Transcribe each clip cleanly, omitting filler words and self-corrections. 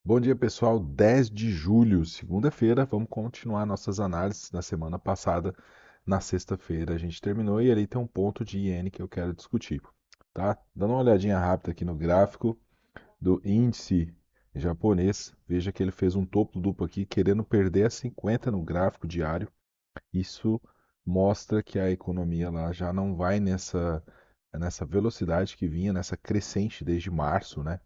Bom dia, pessoal. 10 de julho, segunda-feira. Vamos continuar nossas análises da semana passada. Na sexta-feira a gente terminou e ali tem um ponto de iene que eu quero discutir, tá? Dando uma olhadinha rápida aqui no gráfico do índice japonês, veja que ele fez um topo duplo aqui, querendo perder a 50 no gráfico diário. Isso mostra que a economia lá já não vai nessa velocidade que vinha, nessa crescente desde março, né?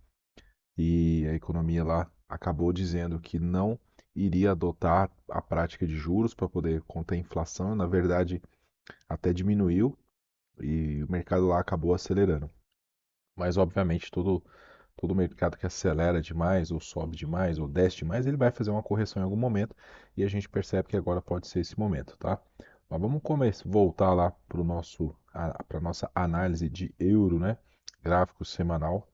E a economia lá acabou dizendo que não iria adotar a prática de juros para poder conter a inflação, na verdade até diminuiu e o mercado lá acabou acelerando. Mas obviamente todo mercado que acelera demais, ou sobe demais, ou desce demais, ele vai fazer uma correção em algum momento e a gente percebe que agora pode ser esse momento, tá? Mas vamos voltar lá para nossa análise de euro, né? Gráfico semanal.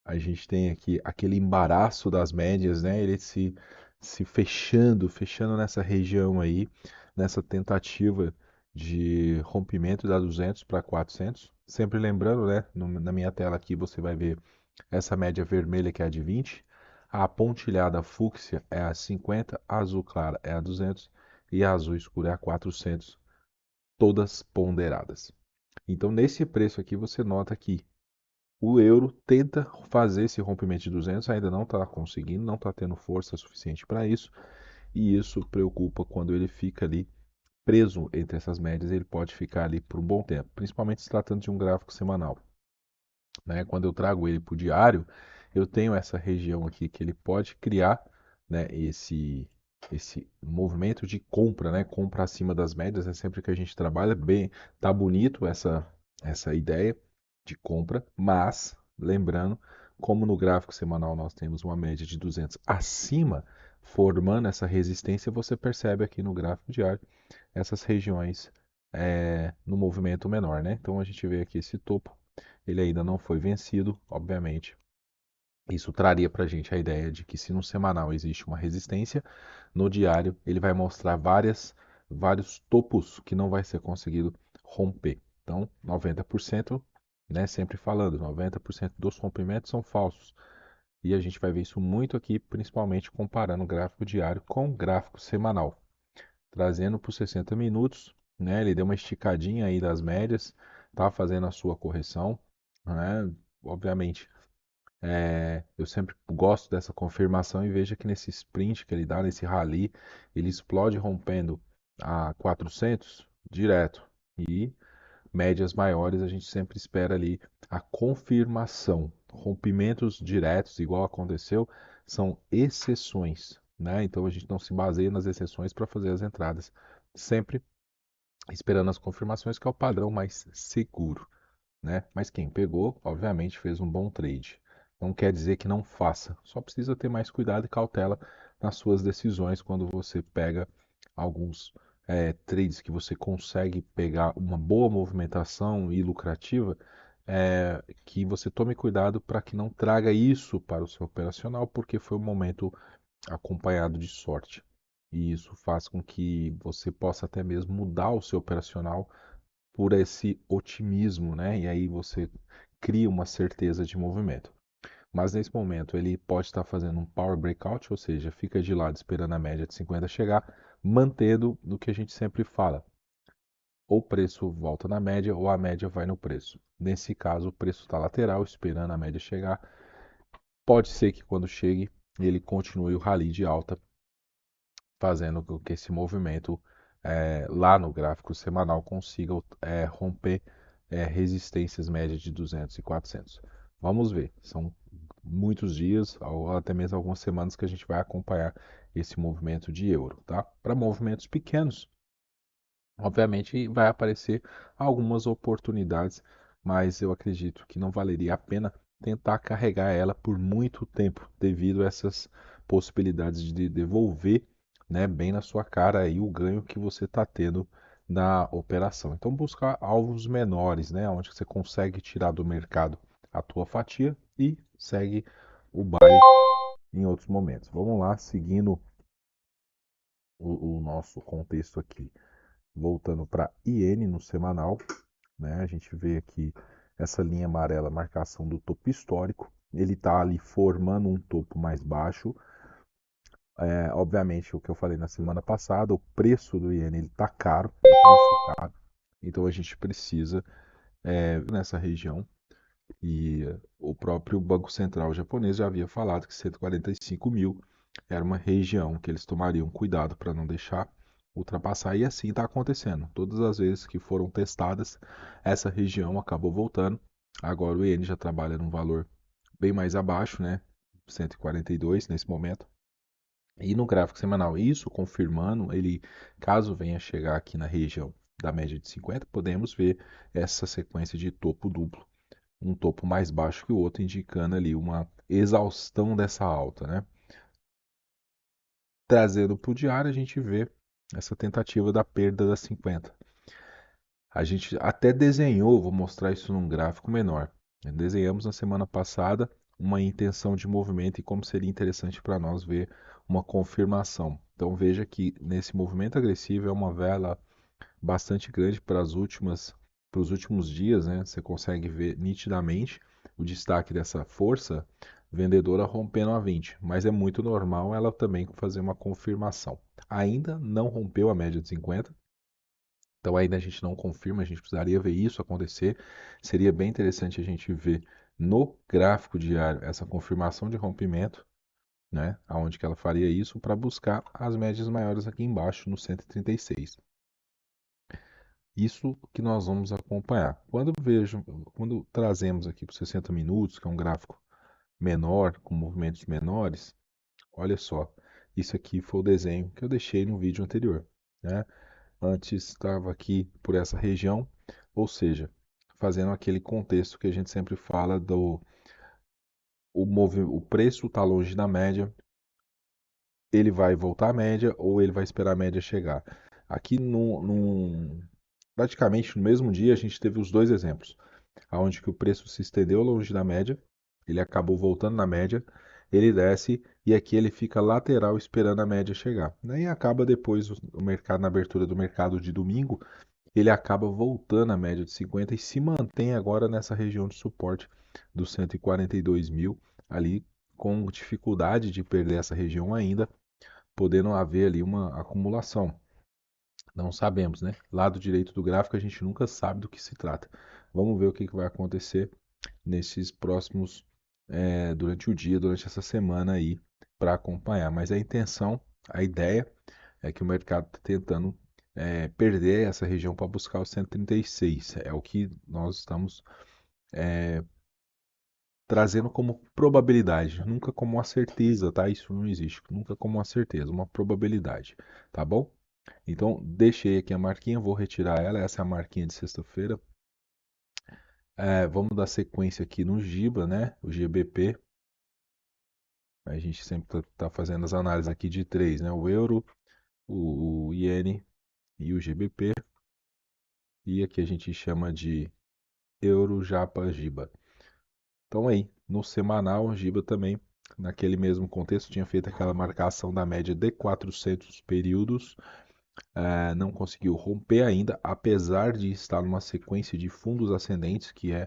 A gente tem aqui aquele embaraço das médias, né? Ele se fechando nessa região aí, nessa tentativa de rompimento da 200 para 400. Sempre lembrando, né? Na minha tela aqui você vai ver essa média vermelha que é a de 20, a pontilhada fúcsia é a 50, a azul clara é a 200 e a azul escura é a 400, todas ponderadas. Então, nesse preço aqui, você nota que o euro tenta fazer esse rompimento de 200, ainda não está conseguindo, não está tendo força suficiente para isso, e isso preocupa quando ele fica ali preso entre essas médias, ele pode ficar ali por um bom tempo, principalmente se tratando de um gráfico semanal, né? Quando eu trago ele para o diário, eu tenho essa região aqui que ele pode criar, né, esse movimento de compra, né? Compra acima das médias, é sempre que a gente trabalha bem, tá bonito essa ideia de compra, mas lembrando, como no gráfico semanal nós temos uma média de 200 acima, formando essa resistência, você percebe aqui no gráfico diário essas regiões no movimento menor, né? Então a gente vê aqui esse topo, ele ainda não foi vencido, obviamente. Isso traria para a gente a ideia de que se no semanal existe uma resistência, no diário ele vai mostrar vários topos que não vai ser conseguido romper. Então, 90%, né, sempre falando, 90% dos rompimentos são falsos. E a gente vai ver isso muito aqui, principalmente comparando o gráfico diário com o gráfico semanal. Trazendo para os 60 minutos, né, ele deu uma esticadinha aí das médias, está fazendo a sua correção, né? Obviamente, eu sempre gosto dessa confirmação e veja que nesse sprint que ele dá, nesse rally, ele explode rompendo a 400 direto. E médias maiores a gente sempre espera ali a confirmação. Rompimentos diretos, igual aconteceu, são exceções, né? Então a gente não se baseia nas exceções para fazer as entradas. Sempre esperando as confirmações, que é o padrão mais seguro, né? Mas quem pegou, obviamente, fez um bom trade. Não quer dizer que não faça, só precisa ter mais cuidado e cautela nas suas decisões quando você pega alguns trades que você consegue pegar uma boa movimentação e lucrativa, que você tome cuidado para que não traga isso para o seu operacional, porque foi um momento acompanhado de sorte. E isso faz com que você possa até mesmo mudar o seu operacional por esse otimismo, né? E aí você cria uma certeza de movimento. Mas nesse momento ele pode estar fazendo um power breakout, ou seja, fica de lado esperando a média de 50 chegar, mantendo no que a gente sempre fala. Ou o preço volta na média ou a média vai no preço. Nesse caso, o preço está lateral, esperando a média chegar. Pode ser que quando chegue ele continue o rally de alta, fazendo com que esse movimento lá no gráfico semanal consiga romper resistências médias de 200 e 400. Vamos ver, são muitos dias, ou até mesmo algumas semanas que a gente vai acompanhar esse movimento de euro, tá? Para movimentos pequenos, obviamente vai aparecer algumas oportunidades, mas eu acredito que não valeria a pena tentar carregar ela por muito tempo, devido a essas possibilidades de devolver, né, bem na sua cara aí o ganho que você está tendo na operação. Então buscar alvos menores, né, onde você consegue tirar do mercado a tua fatia e segue o baile em outros momentos. Vamos lá, seguindo o nosso contexto aqui. Voltando para iene no semanal, né? A gente vê aqui essa linha amarela, marcação do topo histórico. ele está ali formando um topo mais baixo. Obviamente, o que eu falei na semana passada, o preço do iene ele está caro, é um preço caro, então a gente precisa nessa região. E o próprio Banco Central japonês já havia falado que 145 mil era uma região que eles tomariam cuidado para não deixar ultrapassar, e assim está acontecendo. Todas as vezes que foram testadas, essa região acabou voltando. Agora o iene já trabalha num valor bem mais abaixo, né? 142 nesse momento. E no gráfico semanal, isso confirmando, ele, caso venha chegar aqui na região da média de 50, podemos ver essa sequência de topo duplo, um topo mais baixo que o outro, indicando ali uma exaustão dessa alta, né? Trazendo para o diário, a gente vê essa tentativa da perda das 50. A gente até desenhou, vou mostrar isso num gráfico menor. Desenhamos na semana passada uma intenção de movimento e como seria interessante para nós ver uma confirmação. Então veja que nesse movimento agressivo é uma vela bastante grande para os últimos dias, né? Você consegue ver nitidamente o destaque dessa força vendedora rompendo a 20, mas é muito normal ela também fazer uma confirmação. Ainda não rompeu a média de 50, então ainda a gente não confirma, a gente precisaria ver isso acontecer. Seria bem interessante a gente ver no gráfico diário essa confirmação de rompimento, né? Aonde que ela faria isso para buscar as médias maiores aqui embaixo no 136. Isso que nós vamos acompanhar. Quando trazemos aqui para 60 minutos, que é um gráfico menor, com movimentos menores, olha só, isso aqui foi o desenho que eu deixei no vídeo anterior, né? Antes estava aqui por essa região, ou seja, fazendo aquele contexto que a gente sempre fala do o preço está longe da média, ele vai voltar à média ou ele vai esperar a média chegar. Aqui praticamente no mesmo dia a gente teve os dois exemplos, aonde que o preço se estendeu longe da média, ele acabou voltando na média, ele desce e aqui ele fica lateral esperando a média chegar. E acaba depois o mercado, na abertura do mercado de domingo, ele acaba voltando à média de 50 e se mantém agora nessa região de suporte dos 142 mil, ali com dificuldade de perder essa região ainda, podendo haver ali uma acumulação. Não sabemos, né? Lado direito do gráfico a gente nunca sabe do que se trata. Vamos ver o que vai acontecer nesses próximos, durante o dia, durante essa semana aí, para acompanhar. Mas a intenção, a ideia é que o mercado está tentando perder essa região para buscar o 136. É o que nós estamos trazendo como probabilidade, nunca como uma certeza, tá? Isso não existe, nunca como uma certeza, uma probabilidade, tá bom? Então, deixei aqui a marquinha, vou retirar ela, essa é a marquinha de sexta-feira. Vamos dar sequência aqui no GIBA, né? O GBP. A gente sempre está fazendo as análises aqui de três, né? O euro, o iene e o GBP. E aqui a gente chama de euro, japa, giba. Então aí, no semanal, o giba também, naquele mesmo contexto, tinha feito aquela marcação da média de 400 períodos. Não conseguiu romper ainda, apesar de estar numa sequência de fundos ascendentes, que é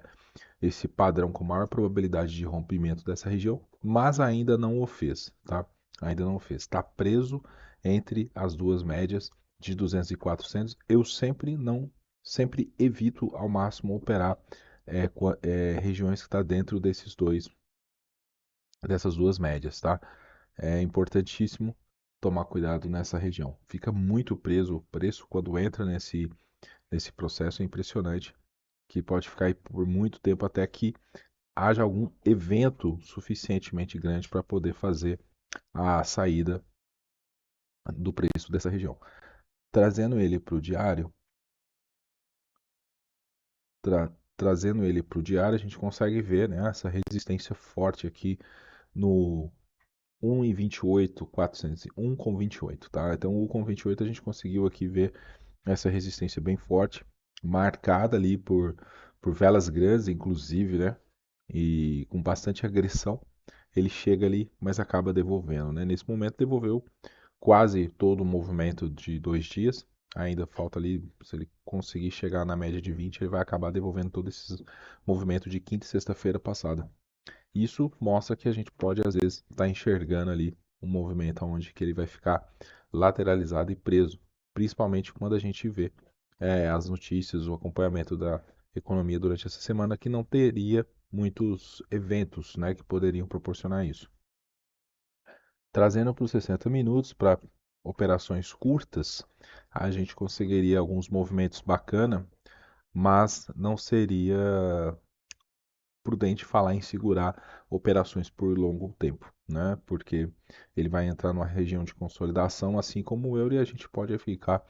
esse padrão com maior probabilidade de rompimento dessa região, mas ainda não o fez, tá? Ainda não o fez. Está preso entre as duas médias de 200 e 400. Eu sempre evito ao máximo operar regiões que está dentro dessas duas médias, tá? É importantíssimo tomar cuidado nessa região. Fica muito preso o preço quando entra nesse processo, é impressionante, que pode ficar aí por muito tempo até que haja algum evento suficientemente grande para poder fazer a saída do preço dessa região. Trazendo ele para o diário, trazendo ele para o diário, a gente consegue ver, né, essa resistência forte aqui no 1,28, 401 com 28, tá? Então, o com 28 a gente conseguiu aqui ver essa resistência bem forte, marcada ali por velas grandes, inclusive, né? E com bastante agressão. Ele chega ali, mas acaba devolvendo, né? Nesse momento, devolveu quase todo o movimento de 2 dias. Ainda falta ali, se ele conseguir chegar na média de 20, ele vai acabar devolvendo todo esse movimento de quinta e sexta-feira passada. Isso mostra que a gente pode, às vezes, estar enxergando ali um movimento onde que ele vai ficar lateralizado e preso, principalmente quando a gente vê as notícias, o acompanhamento da economia durante essa semana, que não teria muitos eventos, né, que poderiam proporcionar isso. Trazendo para os 60 minutos, para operações curtas, a gente conseguiria alguns movimentos bacana, mas não seria prudente falar em segurar operações por longo tempo, né? Porque ele vai entrar numa região de consolidação, assim como o euro, e a gente pode ficar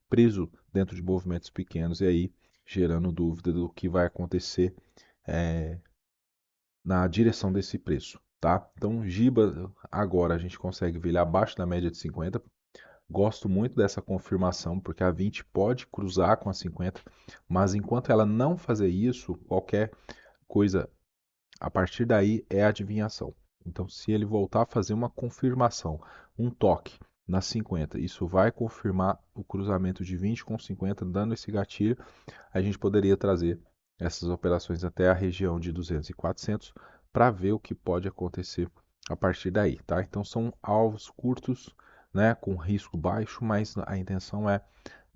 preso dentro de movimentos pequenos e aí gerando dúvida do que vai acontecer na direção desse preço, tá? Então, Giba agora a gente consegue ver ele abaixo da média de 50. Gosto muito dessa confirmação, porque a 20 pode cruzar com a 50, mas enquanto ela não fazer isso, qualquer coisa a partir daí é adivinhação. Então, se ele voltar a fazer uma confirmação, um toque na 50, isso vai confirmar o cruzamento de 20 com 50, dando esse gatilho, a gente poderia trazer essas operações até a região de 200 e 400 para ver o que pode acontecer a partir daí, tá? Então são alvos curtos, né, com risco baixo, mas a intenção é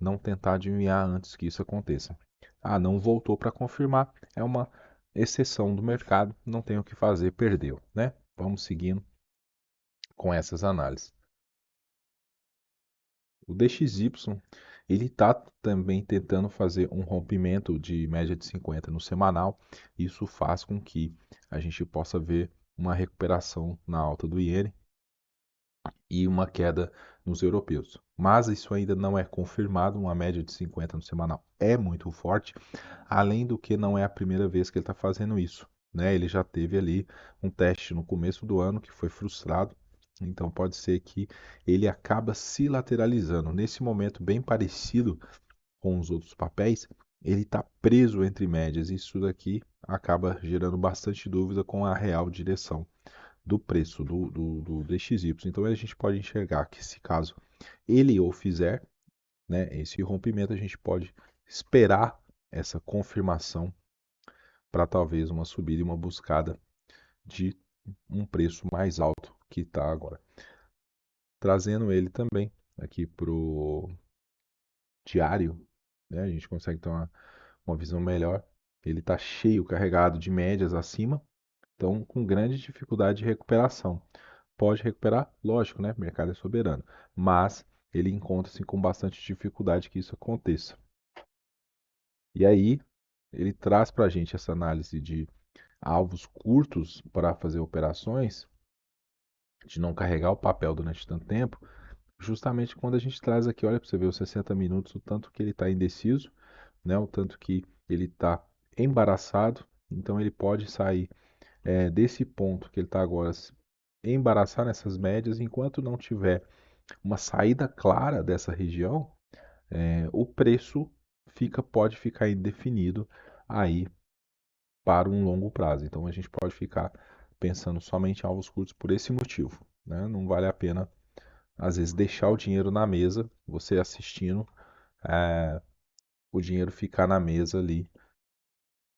não tentar adivinhar antes que isso aconteça. Ah, não voltou para confirmar, é uma exceção do mercado, não tem o que fazer, perdeu, né? Vamos seguindo com essas análises. O DXY, ele está também tentando fazer um rompimento de média de 50 no semanal. Isso faz com que a gente possa ver uma recuperação na alta do iene e uma queda nos europeus. Mas isso ainda não é confirmado, uma média de 50 no semanal é muito forte, além do que não é a primeira vez que ele está fazendo isso, né? Ele já teve ali um teste no começo do ano que foi frustrado, então pode ser que ele acaba se lateralizando. Nesse momento bem parecido com os outros papéis, ele está preso entre médias, e isso daqui acaba gerando bastante dúvida com a real direção do preço do DXY. Então a gente pode enxergar que se caso ele o fizer, né, esse rompimento, a gente pode esperar essa confirmação para talvez uma subida e uma buscada de um preço mais alto que está agora. Trazendo ele também aqui para o diário, né, a gente consegue ter uma visão melhor. Ele está cheio, carregado de médias acima, então com grande dificuldade de recuperação. Pode recuperar? Lógico, né? O mercado é soberano. Mas ele encontra-se com bastante dificuldade que isso aconteça. E aí, ele traz para a gente essa análise de alvos curtos para fazer operações, de não carregar o papel durante tanto tempo, justamente quando a gente traz aqui, olha para você ver os 60 minutos, o tanto que ele está indeciso, né? O tanto que ele está embaraçado, então ele pode sair desse ponto que ele está agora, embaraçar nessas médias, enquanto não tiver uma saída clara dessa região, o preço pode ficar indefinido aí para um longo prazo. Então a gente pode ficar pensando somente em alvos curtos por esse motivo, né? Não vale a pena, às vezes, deixar o dinheiro na mesa, você assistindo, é, o dinheiro ficar na mesa ali,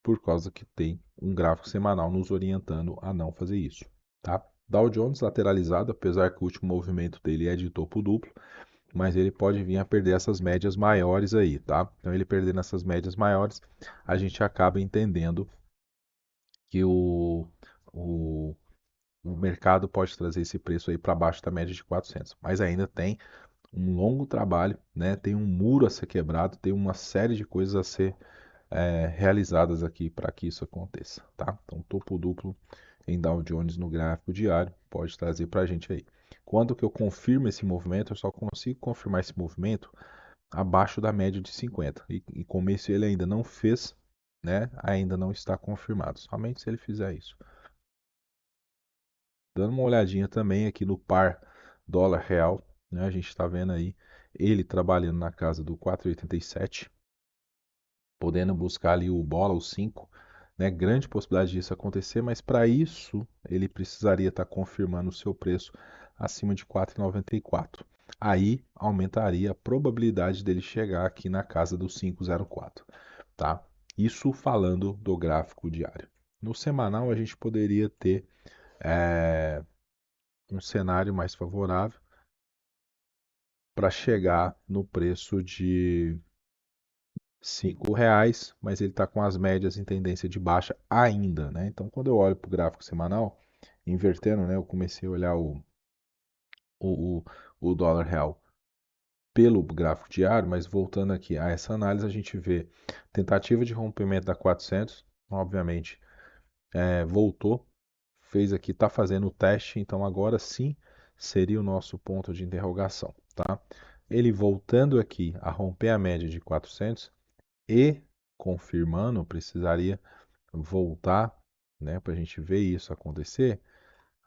por causa que tem um gráfico semanal nos orientando a não fazer isso, tá? Dow Jones lateralizado, apesar que o último movimento dele é de topo duplo, mas ele pode vir a perder essas médias maiores aí, tá? Então ele perdendo essas médias maiores, a gente acaba entendendo que o, o mercado pode trazer esse preço aí para baixo da média de 400, mas ainda tem um longo trabalho, né? Tem um muro a ser quebrado, tem uma série de coisas a ser realizadas aqui para que isso aconteça, tá? Então topo duplo em Dow Jones no gráfico diário pode trazer para a gente aí. Quando que eu confirmo esse movimento, eu só consigo confirmar esse movimento abaixo da média de 50. E como esse ele ainda não fez, né, ainda não está confirmado. Somente se ele fizer isso. Dando uma olhadinha também aqui no par dólar real, né, a gente está vendo aí ele trabalhando na casa do 4,87, podendo buscar ali o bola, o 5, né, grande possibilidade disso acontecer, mas para isso ele precisaria estar confirmando o seu preço acima de 4,94. Aí aumentaria a probabilidade dele chegar aqui na casa do 5,04, tá? Isso falando do gráfico diário. No semanal a gente poderia ter é, um cenário mais favorável para chegar no preço de R$ 5, mas ele está com as médias em tendência de baixa ainda, né? Então, quando eu olho para o gráfico semanal, invertendo, né? Eu comecei a olhar o, o, o dólar real pelo gráfico diário, mas voltando aqui a essa análise, a gente vê tentativa de rompimento da 400, obviamente, voltou, fez aqui, está fazendo o teste, então agora sim seria o nosso ponto de interrogação, tá? Ele voltando aqui a romper a média de 400 e confirmando, precisaria voltar, né, para a gente ver isso acontecer,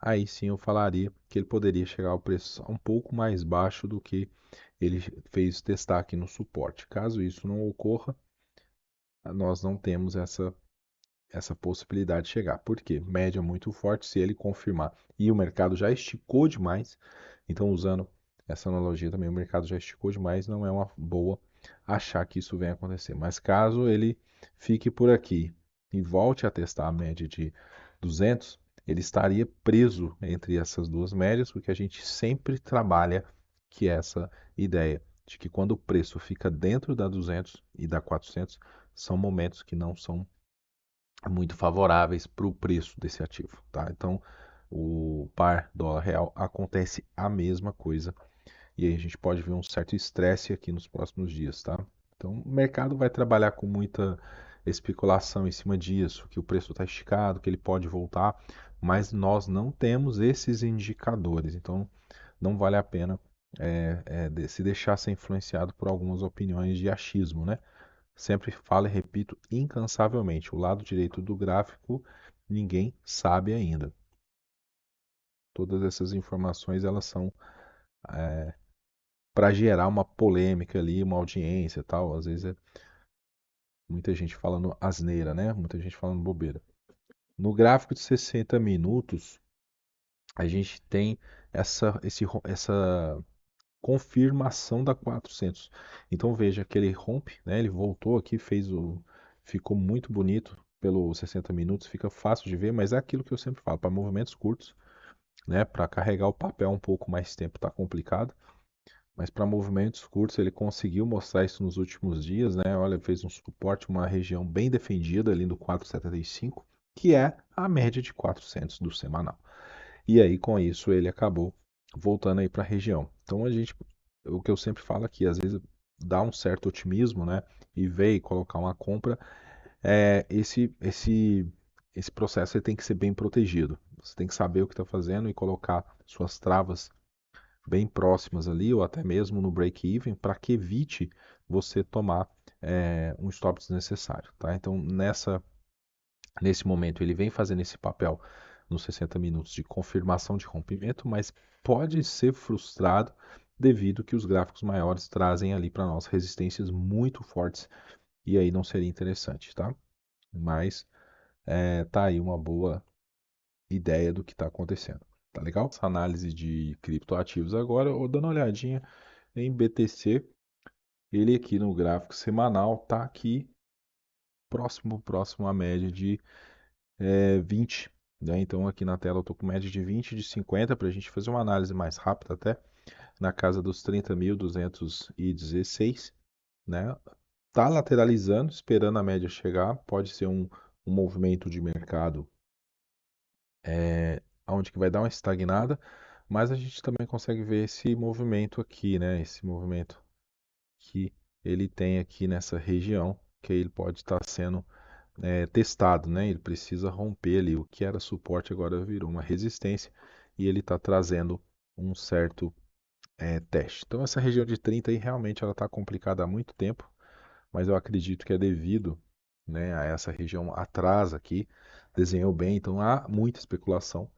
aí sim eu falaria que ele poderia chegar ao preço um pouco mais baixo do que ele fez testar aqui no suporte. Caso isso não ocorra, nós não temos essa possibilidade de chegar. Por quê? Média muito forte, se ele confirmar. E o mercado já esticou demais, então usando essa analogia também, o mercado já esticou demais, não é uma boa achar que isso venha acontecer. Mas caso ele fique por aqui e volte a testar a média de 200, ele estaria preso entre essas duas médias, porque a gente sempre trabalha que é essa ideia de que quando o preço fica dentro da 200 e da 400, são momentos que não são muito favoráveis para o preço desse ativo, tá? Então, o par dólar real acontece a mesma coisa e aí a gente pode ver um certo estresse aqui nos próximos dias, tá? Então, o mercado vai trabalhar com muita especulação em cima disso, que o preço está esticado, que ele pode voltar, mas nós não temos esses indicadores, então não vale a pena se deixar ser influenciado por algumas opiniões de achismo, né? Sempre falo e repito incansavelmente: o lado direito do gráfico ninguém sabe ainda. Todas essas informações elas são para gerar uma polêmica ali, uma audiência e tal. Às vezes é muita gente falando asneira, né? Muita gente falando bobeira. No gráfico de 60 minutos, a gente tem essa confirmação da 400. Então veja que ele rompe, né? Ele voltou aqui, ficou muito bonito pelos 60 minutos, fica fácil de ver, mas é aquilo que eu sempre falo, para movimentos curtos, né? Para carregar o papel um pouco mais tempo tá complicado, mas para movimentos curtos ele conseguiu mostrar isso nos últimos dias, né? Olha, fez um suporte, uma região bem defendida ali no 475, que é a média de 400 do semanal. E aí, com isso, ele acabou voltando aí para a região. Então, o que eu sempre falo aqui, às vezes dá um certo otimismo, né? E veio colocar uma compra, esse processo ele tem que ser bem protegido. Você tem que saber o que está fazendo e colocar suas travas bem próximas ali, ou até mesmo no break-even, para que evite você tomar um stop desnecessário, tá? Então, nesse momento, ele vem fazendo esse papel nos 60 minutos de confirmação de rompimento, mas pode ser frustrado devido que os gráficos maiores trazem ali para nós resistências muito fortes e aí não seria interessante, tá? Mas tá aí uma boa ideia do que está acontecendo. Tá legal? Essa análise de criptoativos agora, eu dando uma olhadinha em BTC, ele aqui no gráfico semanal tá aqui próximo à média de 20, né? Então aqui na tela eu estou com média de 20 de 50 para a gente fazer uma análise mais rápida até, na casa dos 30.216, né? Tá lateralizando, esperando a média chegar, pode ser um movimento de mercado onde que vai dar uma estagnada, mas a gente também consegue ver esse movimento aqui, né? Esse movimento que ele tem aqui nessa região, que ele pode estar sendo testado, né? Ele precisa romper ali o que era suporte agora virou uma resistência e ele está trazendo um certo teste. Então essa região de 30 aí realmente ela está complicada há muito tempo, mas eu acredito que é devido, né, a essa região atrás aqui, desenhou bem, então há muita especulação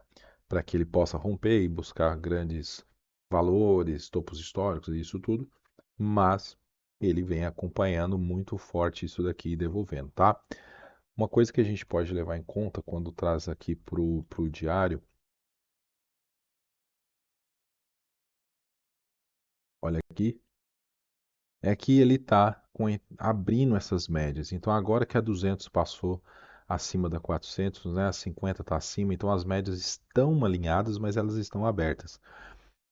para que ele possa romper e buscar grandes valores, topos históricos e isso tudo, mas ele vem acompanhando muito forte isso daqui e devolvendo, tá? Uma coisa que a gente pode levar em conta quando traz aqui para o diário, olha aqui, é que ele está abrindo essas médias. Então, agora que a 200 passou acima da 400, né? A 50 está acima, então as médias estão alinhadas, mas elas estão abertas.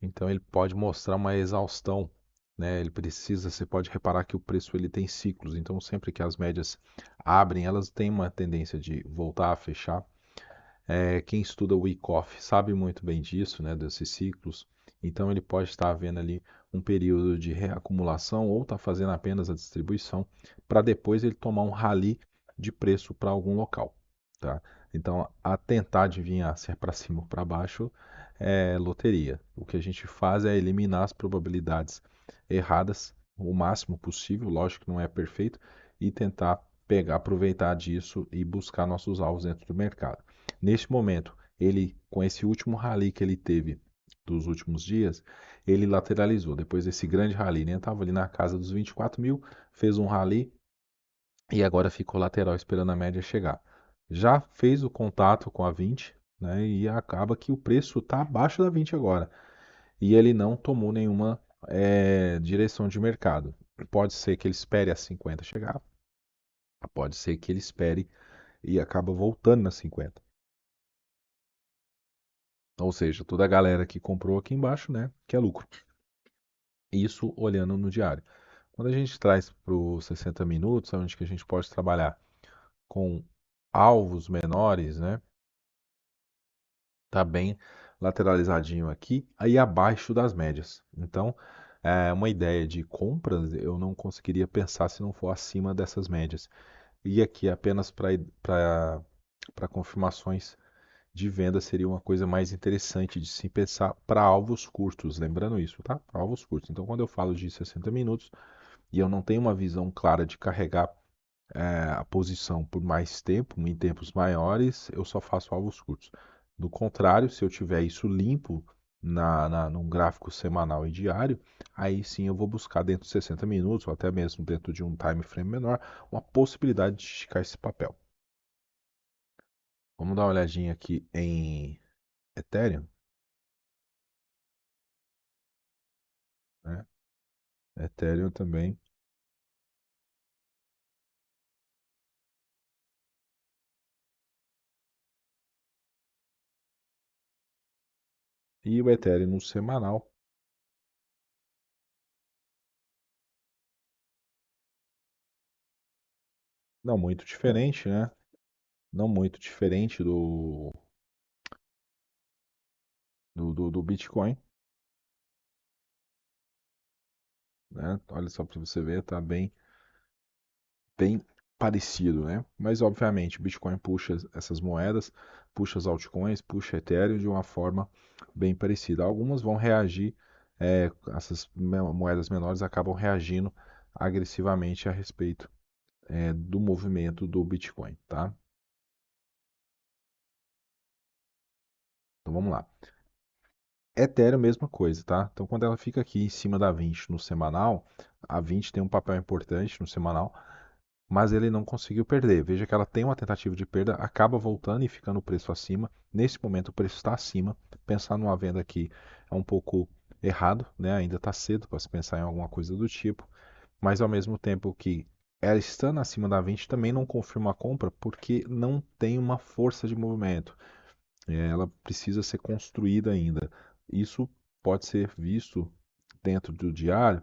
Então ele pode mostrar uma exaustão, né? Ele precisa, você pode reparar que o preço ele tem ciclos, então sempre que as médias abrem, elas têm uma tendência de voltar a fechar. Quem estuda o Wyckoff sabe muito bem disso, né, desses ciclos. Então ele pode estar vendo ali um período de reacumulação ou está fazendo apenas a distribuição para depois ele tomar um rally de preço para algum local, tá? Então a tentar adivinhar se é para cima ou para baixo é loteria. O que a gente faz é eliminar as probabilidades erradas o máximo possível, lógico que não é perfeito, e tentar pegar, aproveitar disso e buscar nossos alvos dentro do mercado. Neste momento, ele, com esse último rally que ele teve dos últimos dias, ele lateralizou. Depois desse grande rally, né? Estava ali na casa dos 24 mil, fez um rally e agora ficou lateral esperando a média chegar. Já fez o contato com a 20, né? E acaba que o preço está abaixo da 20 agora. E ele não tomou nenhuma direção de mercado. Pode ser que ele espere a 50 chegar, pode ser que ele espere e acaba voltando na 50. Ou seja, toda a galera que comprou aqui embaixo, né, que é lucro. Isso olhando no diário. Quando a gente traz para os 60 minutos, onde que a gente pode trabalhar com alvos menores, né, tá bem lateralizadinho aqui, aí abaixo das médias. Então, uma ideia de compras eu não conseguiria pensar se não for acima dessas médias. E aqui apenas para confirmações de venda seria uma coisa mais interessante de se pensar para alvos curtos, lembrando isso, tá? Para alvos curtos. Então, quando eu falo de 60 minutos e eu não tenho uma visão clara de carregar a posição por mais tempo, em tempos maiores, eu só faço alvos curtos. Do contrário, se eu tiver isso limpo num gráfico semanal e diário, aí sim eu vou buscar dentro de 60 minutos, ou até mesmo dentro de um time frame menor, uma possibilidade de esticar esse papel. Vamos dar uma olhadinha aqui em Ethereum, né? Ethereum também. E o Ethereum no semanal, não muito diferente, né? Não muito diferente do Bitcoin, né? Olha só para você ver, tá bem parecido, né? Mas obviamente o Bitcoin puxa essas moedas, puxa as altcoins, puxa Ethereum de uma forma bem parecida. Algumas vão reagir, essas moedas menores acabam reagindo agressivamente a respeito do movimento do Bitcoin, tá? Então vamos lá. Ethereum, mesma coisa, tá? Então, quando ela fica aqui em cima da 20 no semanal, a 20 tem um papel importante no semanal, mas ele não conseguiu perder. Veja que ela tem uma tentativa de perda, acaba voltando e ficando o preço acima. Nesse momento, o preço está acima. Pensar numa venda aqui é um pouco errado, né? Ainda está cedo para se pensar em alguma coisa do tipo, mas ao mesmo tempo que ela estando acima da 20 também não confirma a compra porque não tem uma força de movimento. Ela precisa ser construída ainda. Isso pode ser visto dentro do diário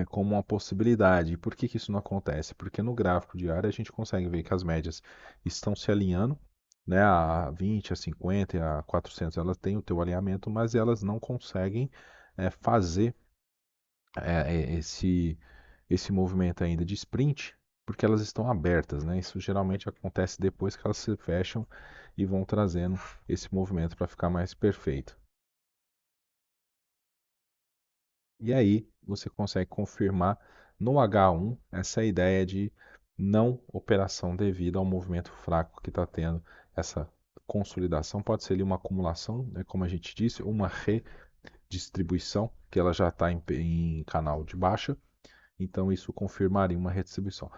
como uma possibilidade. E por que que isso não acontece? Porque no gráfico diário a gente consegue ver que as médias estão se alinhando, né? A 20, a 50 e a 400 elas têm o teu alinhamento, mas elas não conseguem fazer esse movimento ainda de sprint, porque elas estão abertas, né? Isso geralmente acontece depois que elas se fecham e vão trazendo esse movimento para ficar mais perfeito. E aí você consegue confirmar no H1 essa ideia de não operação devido ao movimento fraco que está tendo essa consolidação. Pode ser ali uma acumulação, né, como a gente disse, uma redistribuição, que ela já está em canal de baixa, então isso confirmaria uma redistribuição.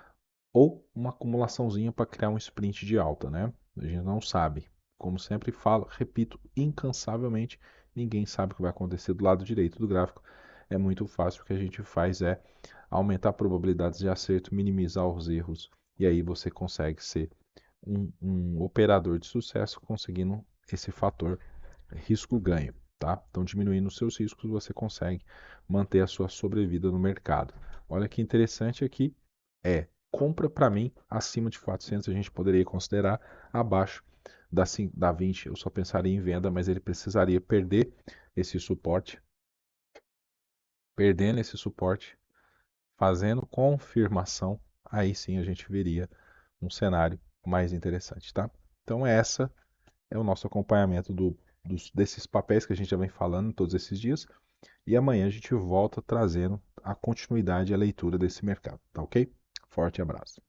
Ou uma acumulaçãozinha para criar um sprint de alta, né? A gente não sabe. Como sempre falo, repito incansavelmente, ninguém sabe o que vai acontecer do lado direito do gráfico. É muito fácil, o que a gente faz é aumentar probabilidades de acerto, minimizar os erros e aí você consegue ser um operador de sucesso conseguindo esse fator risco-ganho, tá? Então, diminuindo os seus riscos, você consegue manter a sua sobrevida no mercado. Olha que interessante aqui, compra para mim acima de 400 a gente poderia considerar, abaixo da 20 eu só pensaria em venda, mas ele precisaria perder esse suporte, perdendo esse suporte, fazendo confirmação, aí sim a gente veria um cenário mais interessante, tá? Então essa é o nosso acompanhamento desses papéis que a gente já vem falando todos esses dias. E amanhã a gente volta trazendo a continuidade e a leitura desse mercado, tá ok? Forte abraço.